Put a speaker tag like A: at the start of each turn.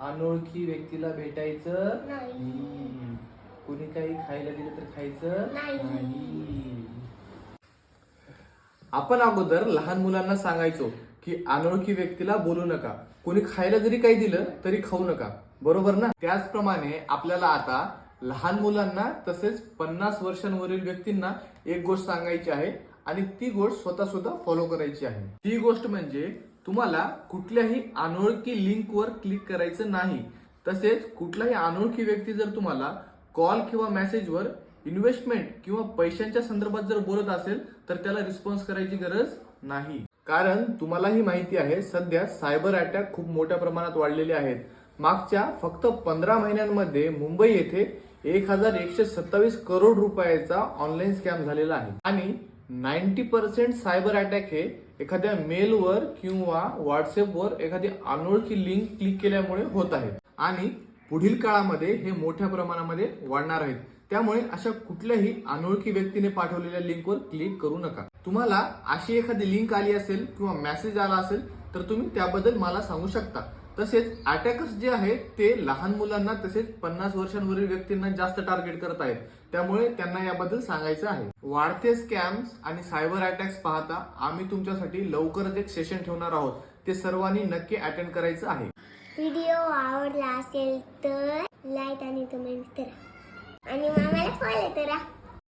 A: अनोळखी व्यक्तीला भेटायचं
B: नाही.
A: कोणी काही खायला दिलं तर खायचं
B: नाही.
A: आपण अगोदर लहान मुलांना सांगायचो की अनोळखी व्यक्तीला बोलू नका, कोणी खायला जरी काही दिलं तरी खाऊ नका, बरोबर ना? त्याचप्रमाणे आपल्याला आता लहान मुलांना तसेच 50 वर्षांवरील व्यक्तींना एक गोष्ट सांगायची आहे आणि ती गोष्ट स्वतः फॉलो करायची आहे. ती गोष्ट म्हणजे तुम्हाला कुठल्याही अनोळखी लिंकवर क्लिक करायचं नाही. तसेच कुठलाही अनोळखी व्यक्ती जर तुम्हाला कॉल किंवा मेसेजवर इन्व्हेस्टमेंट किंवा पैशांच्या संदर्भात जर बोलत असेल तर त्याला रिस्पॉन्स करायची गरज नाही. कारण तुम्हालाही माहिती आहे सध्या सायबर अटॅक खूप मोठ्या प्रमाणात वाढलेले आहेत. मागच्या फक्त 15 महिन्यांमध्ये मुंबई येथे 1127 करोड रुपयाचा ऑनलाईन स्कॅम झालेला आहे आणि 90% सायबर अटॅक हे एखाद्या मेलवर किंवा व्हॉट्सअपवर एखादी अनोळखी लिंक क्लिक केल्यामुळे होत आहेत आणि पुढील काळामध्ये हे मोठ्या प्रमाणामध्ये वाढणार आहेत. त्यामुळे अशा कुठल्याही अनोळखी व्यक्तीने पाठवलेल्या लिंकवर क्लिक करू नका. तुम्हाला अशी एखादी लिंक आली असेल किंवा मेसेज आला असेल तर तुम्ही त्याबद्दल मला सांगू शकता. तसेच अटॅकर्स जे आहेत ते लहान मुलांना तसेच 50 वर्षांवरील व्यक्तींना जास्त टार्गेट करत आहेत. त्यामुळे त्यांना याबद्दल सांगायचं आहे. वाढते स्कॅम्स आणि सायबर अटॅक्स पाहता आम्ही तुमच्यासाठी लवकरच एक सेशन ठेवणार आहोत. ते सर्वांनी नक्की अटेंड करायचं आहे.
B: व्हिडिओ आवडला असेल तर लाईक आणि कमेंट करा आणि मामाला फॉलो करा.